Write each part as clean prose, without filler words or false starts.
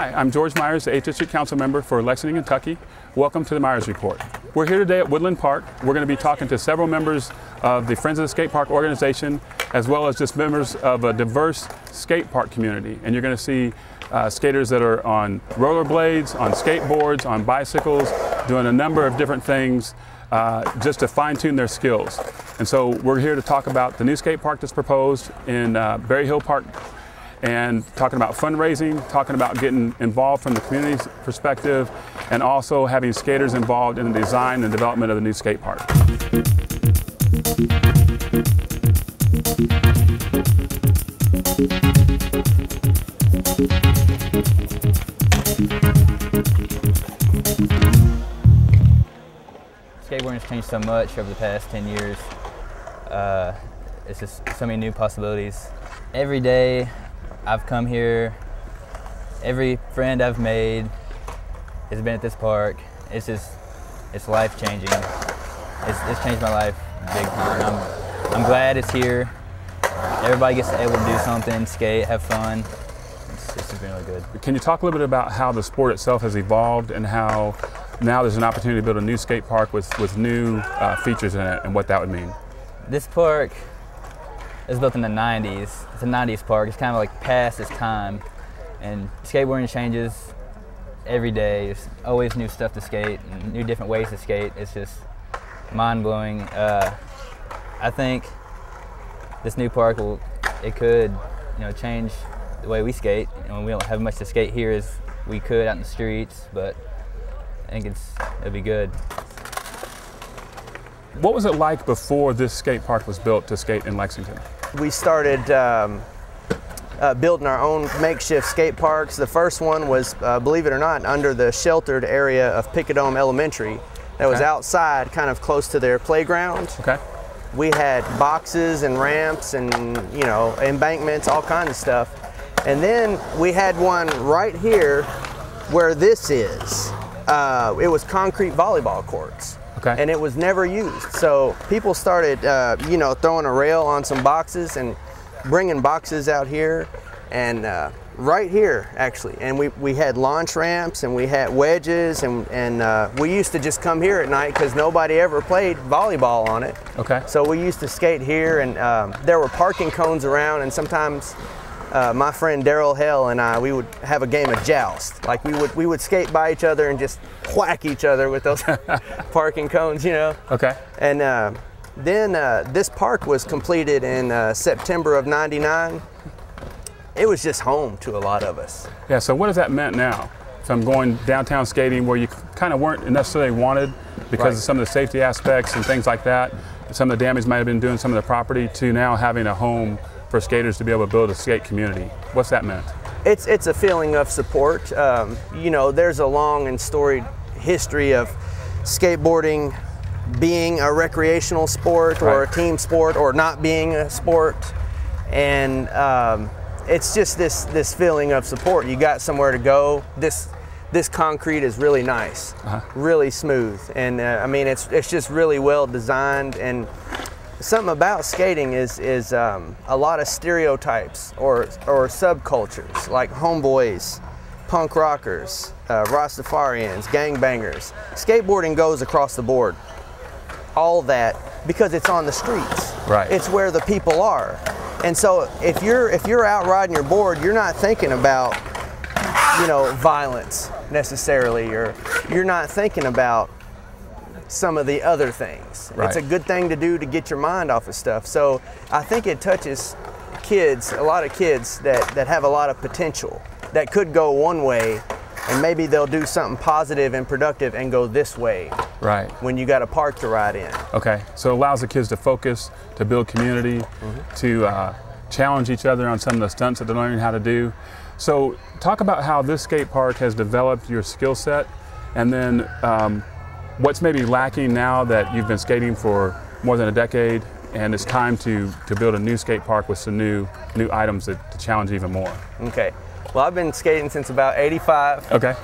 Hi, I'm George Myers, the 8th District Council Member for Lexington, Kentucky. Welcome to the Myers Report. We're here today at Woodland Park. We're going to be talking to several members of the Friends of the Skate Park organization, as well as just members of a diverse skate park community. And you're going to see skaters that are on rollerblades, on skateboards, on bicycles, doing a number of different things just to fine-tune their skills. And so we're here to talk about the new skate park that's proposed in Berry Hill Park, and talking about fundraising, talking about getting involved from the community's perspective, and also having skaters involved in the design and development of the new skate park. Skateboarding has changed so much over the past 10 years. It's just so many new possibilities. Every day I've come here, every friend I've made has been at this park. It's life-changing. It's changed my life big time. I'm glad it's here. Everybody gets able to do something, skate, have fun. It's just been really good. Can you talk a little bit about how the sport itself has evolved and how now there's an opportunity to build a new skate park with new features in it, and what that would mean? This park is built in the 90s. It's a 90s park. It's kind of like past its time. And skateboarding changes every day. There's always new stuff to skate and new different ways to skate. It's just mind-blowing. I think this new park could change the way we skate. We don't have much to skate here as we could out in the streets, but I think it'd be good. What was it like before this skate park was built to skate in Lexington? We started building our own makeshift skate parks. The first one was, believe it or not, under the sheltered area of Picadome Elementary. That was outside, kind of close to their playground. Okay. We had boxes and ramps and embankments, all kinds of stuff. And then we had one right here where this is. It was concrete volleyball courts. Okay. And it was never used. So people started, throwing a rail on some boxes and bringing boxes out here, and right here actually. And we had launch ramps and we had wedges, and we used to just come here at night because nobody ever played volleyball on it. Okay. So we used to skate here, and there were parking cones around, and sometimes my friend Daryl Hell and I, we would have a game of joust. Like we would skate by each other and just whack each other with those parking cones, Okay. And then this park was completed in September of '99. It was just home to a lot of us. Yeah, so what has that meant now? From going downtown skating where you kind of weren't necessarily wanted because of some of the safety aspects and things like that, some of the damage might have been doing some of the property, to now having a home for skaters to be able to build a skate community. What's that meant? It's a feeling of support. There's a long and storied history of skateboarding being a recreational sport or a team sport, or not being a sport, and it's just this feeling of support. You got somewhere to go. This concrete is really nice, really smooth, and it's just really well designed. And something about skating is a lot of stereotypes or subcultures, like homeboys, punk rockers, Rastafarians, gangbangers. Skateboarding goes across the board. All that, because it's on the streets. Right. It's where the people are. And so if you're out riding your board, you're not thinking about violence necessarily, or you're not thinking about some of the other things. Right. It's a good thing to do to get your mind off of stuff. So I think it touches kids, a lot of kids that have a lot of potential, that could go one way, and maybe they'll do something positive and productive and go this way. Right. When you got a park to ride in. Okay, so it allows the kids to focus, to build community, to challenge each other on some of the stunts that they're learning how to do. So talk about how this skate park has developed your skill set, and then what's maybe lacking now that you've been skating for more than a decade, and it's time to build a new skate park with some new items to challenge even more. Okay. Well, I've been skating since about '85. Okay.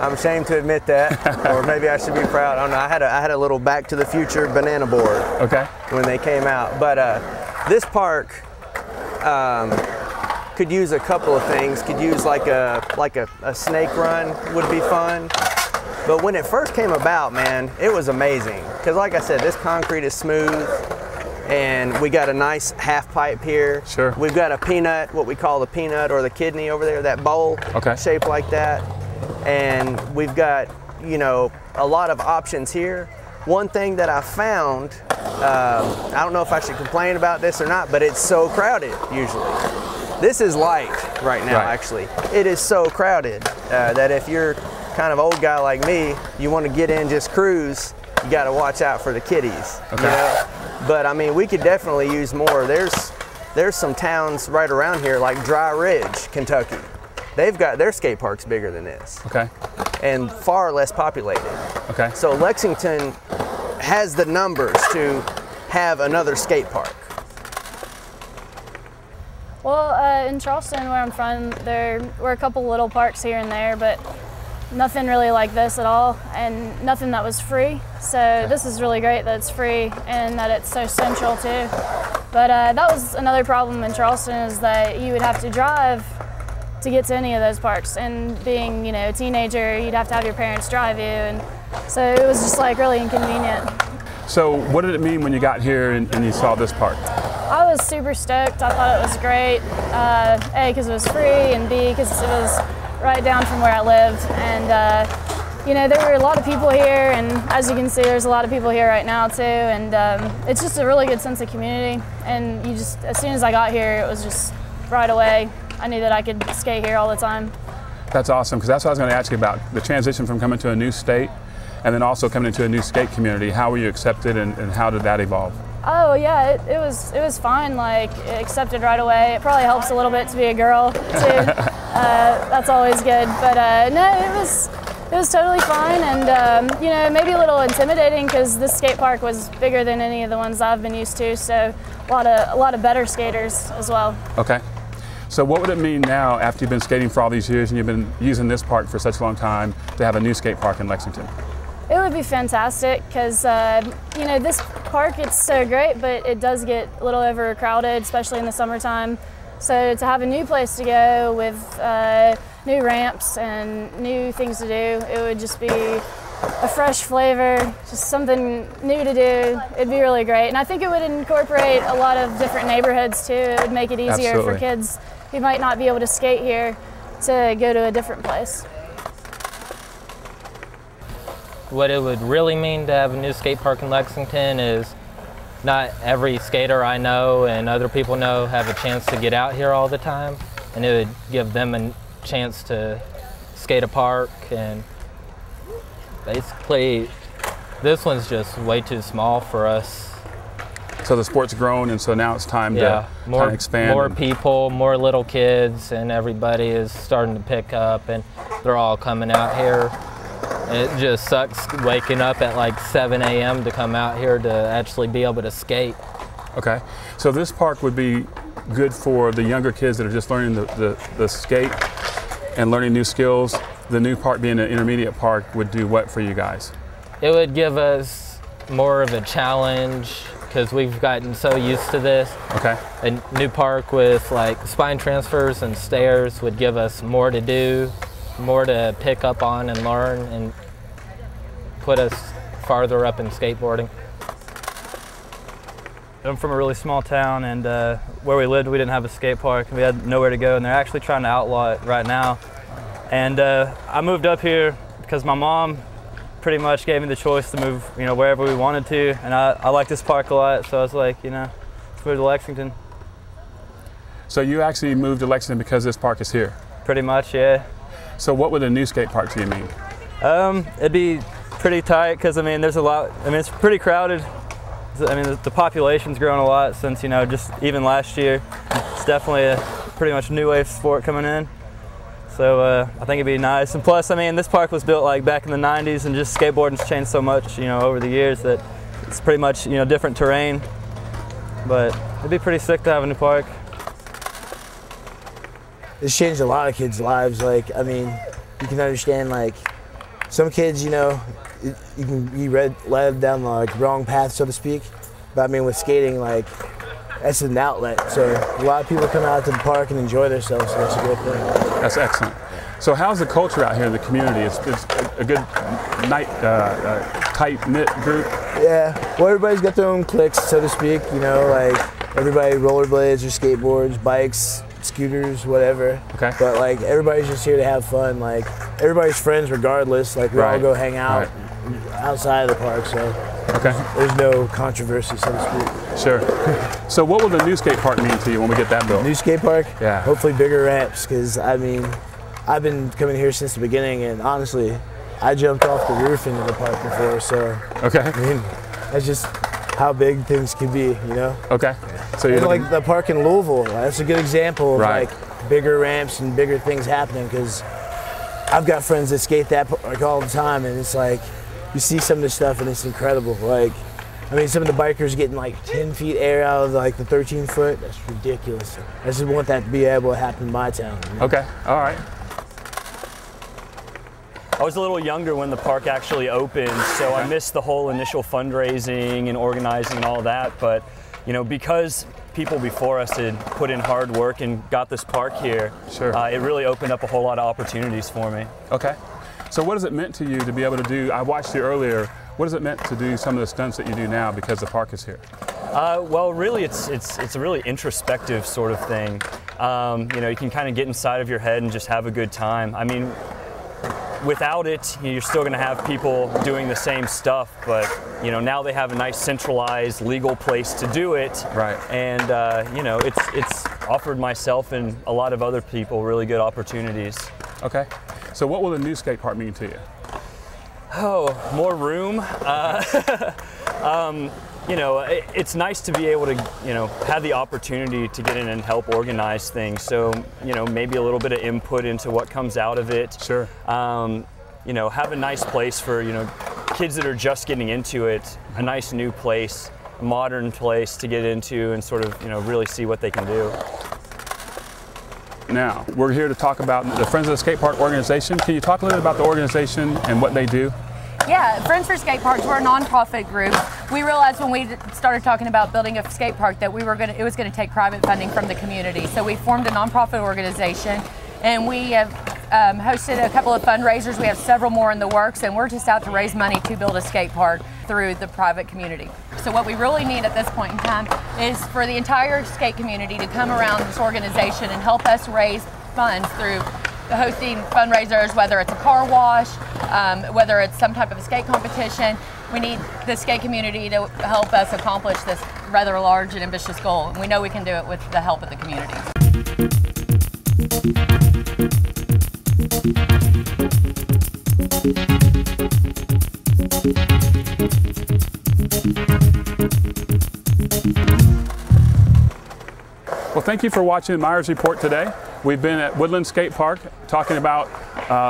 I'm ashamed to admit that, or maybe I should be proud. I don't know. I had a little Back to the Future banana board. Okay. When they came out, but this park could use a couple of things. Could use like a snake run would be fun. But when it first came about, man, it was amazing. Because like I said, this concrete is smooth, and we got a nice half pipe here. Sure. We've got a peanut, what we call the peanut or the kidney over there, that bowl shaped like that. And we've got, you know, a lot of options here. One thing that I found, I don't know if I should complain about this or not, but it's so crowded usually. This is light right now, actually. It is so crowded that if you're kind of old guy like me, you want to get in, just cruise, you got to watch out for the kiddies. You know? But I mean, we could definitely use more. There's some towns right around here, like Dry Ridge, Kentucky. They've got their skate parks bigger than this. And far less populated. So Lexington has the numbers to have another skate park. Well, in Charleston, where I'm from, there were a couple little parks here and there, but nothing really like this at all, and nothing that was free. So this is really great that it's free and that it's so central too. But that was another problem in Charleston, is that you would have to drive to get to any of those parks. And being, you know, a teenager, you'd have to have your parents drive you, and so it was just like really inconvenient. So what did it mean when you got here and you saw this park? I was super stoked. I thought it was great. A, because it was free, and B, because it was right down from where I lived. And you know, there were a lot of people here, and as you can see, there's a lot of people here right now too. And it's just a really good sense of community. And you just, as soon as I got here, it was just right away, I knew that I could skate here all the time. That's awesome, because that's what I was going to ask you about, the transition from coming to a new state and then also coming into a new skate community. How were you accepted, and how did that evolve? Oh yeah, it was fine. Like, accepted right away. It probably helps a little bit to be a girl too. That's always good. But no, it was totally fine, and you know, maybe a little intimidating because this skate park was bigger than any of the ones I've been used to. So a lot of better skaters as well. Okay. So what would it mean now, after you've been skating for all these years and you've been using this park for such a long time, to have a new skate park in Lexington? It would be fantastic because, you know, this park, it's so great, but it does get a little overcrowded, especially in the summertime. So to have a new place to go with new ramps and new things to do, it would just be a fresh flavor, just something new to do. It'd be really great. And I think it would incorporate a lot of different neighborhoods too. It would make it easier for kids who might not be able to skate here to go to a different place. What it would really mean to have a new skate park in Lexington is not every skater I know and other people know have a chance to get out here all the time, and it would give them a chance to skate a park. And basically, this one's just way too small for us. So the sport's grown, and so now it's time to kind of expand. More people, more little kids, and everybody is starting to pick up, and they're all coming out here. It just sucks waking up at like 7 a.m. to come out here to actually be able to skate. Okay, so this park would be good for the younger kids that are just learning the skate and learning new skills. The new park, being an intermediate park, would do what for you guys? It would give us more of a challenge because we've gotten so used to this. Okay. A new park with like spine transfers and stairs would give us more to do, more to pick up on and learn, and put us farther up in skateboarding. I'm from a really small town, and where we lived, we didn't have a skate park. We had nowhere to go, and they're actually trying to outlaw it right now. And I moved up here because my mom pretty much gave me the choice to move, you know, wherever we wanted to, and I like this park a lot, so I was like, you know, let's move to Lexington. So you actually moved to Lexington because this park is here? Pretty much, yeah. So what would a new skate park to you mean? It'd be pretty tight because, I mean, there's a lot, I mean, it's pretty crowded. I mean, the population's grown a lot since, you know, just even last year. It's definitely a pretty much new wave sport coming in. So I think it'd be nice. And plus, I mean, this park was built like back in the 90s, and just skateboarding's changed so much, you know, over the years that it's pretty much, you know, different terrain. But it'd be pretty sick to have a new park. It's changed a lot of kids' lives. Like, I mean, you can understand, like, some kids, you know, you can be led down the like wrong path, so to speak. But I mean, with skating, like, that's an outlet. So a lot of people come out to the park and enjoy themselves, so that's a good thing. That's excellent. So how's the culture out here in the community? It's a good, tight-knit group? Yeah, well, everybody's got their own cliques, so to speak, you know, like everybody rollerblades or skateboards, bikes, scooters, whatever. Okay. But like everybody's just here to have fun. Like everybody's friends regardless. Like we all go hang out outside of the park, so there's no controversy, so to speak. Sure. So what will the new skate park mean to you when we get that built? New skate park? Yeah. Hopefully bigger ramps, because I mean, I've been coming here since the beginning, and honestly, I jumped off the roof into the park before, so I mean, that's just how big things can be, you know? Okay. So you're like the park in Louisville, that's a good example of like bigger ramps and bigger things happening, because I've got friends that skate that park all the time, and it's like, you see some of the stuff and it's incredible. Like, I mean, some of the bikers getting like 10 feet air out of like the 13 foot, that's ridiculous. I just want that to be able to happen in my town. You know? Okay, all right. I was a little younger when the park actually opened, so I missed the whole initial fundraising and organizing and all that. But, you know, because people before us had put in hard work and got this park here, it really opened up a whole lot of opportunities for me. Okay. So what has it meant to you to be able to do, I watched you earlier, what has it meant to do some of the stunts that you do now because the park is here? Well, really, it's a really introspective sort of thing. You know, you can kind of get inside of your head and just have a good time. I mean, without it, you're still going to have people doing the same stuff, but you know, now they have a nice centralized legal place to do it. Right. And you know, it's offered myself and a lot of other people really good opportunities. Okay. So what will the new skate park mean to you? Oh, more room. You know, it's nice to be able to, you know, have the opportunity to get in and help organize things. So, you know, maybe a little bit of input into what comes out of it. Sure. You know, have a nice place for, you know, kids that are just getting into it, a nice new place, a modern place to get into and sort of, you know, really see what they can do. Now, we're here to talk about the Friends of the Skate Park organization. Can you talk a little bit about the organization and what they do? Yeah, Friends for Skate Parks, we're a nonprofit group. We realized when we started talking about building a skate park that it was going to take private funding from the community. So we formed a nonprofit organization, and we have hosted a couple of fundraisers. We have several more in the works, and we're just out to raise money to build a skate park through the private community. So what we really need at this point in time is for the entire skate community to come around this organization and help us raise funds through hosting fundraisers, whether it's a car wash, whether it's some type of a skate competition. We need the skate community to help us accomplish this rather large and ambitious goal. And we know we can do it with the help of the community. Well, thank you for watching Myers Report today. We've been at Woodland Skate Park talking about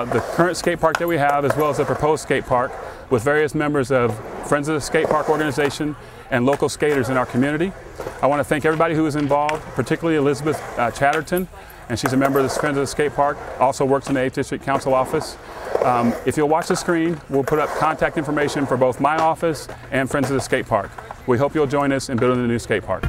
the current skate park that we have, as well as the proposed skate park, with various members of Friends of the Skate Park organization and local skaters in our community. I want to thank everybody who was involved, particularly Elizabeth Chatterton, and she's a member of the Friends of the Skate Park, also works in the 8th District Council office. If you'll watch the screen, we'll put up contact information for both my office and Friends of the Skate Park. We hope you'll join us in building the new skate park.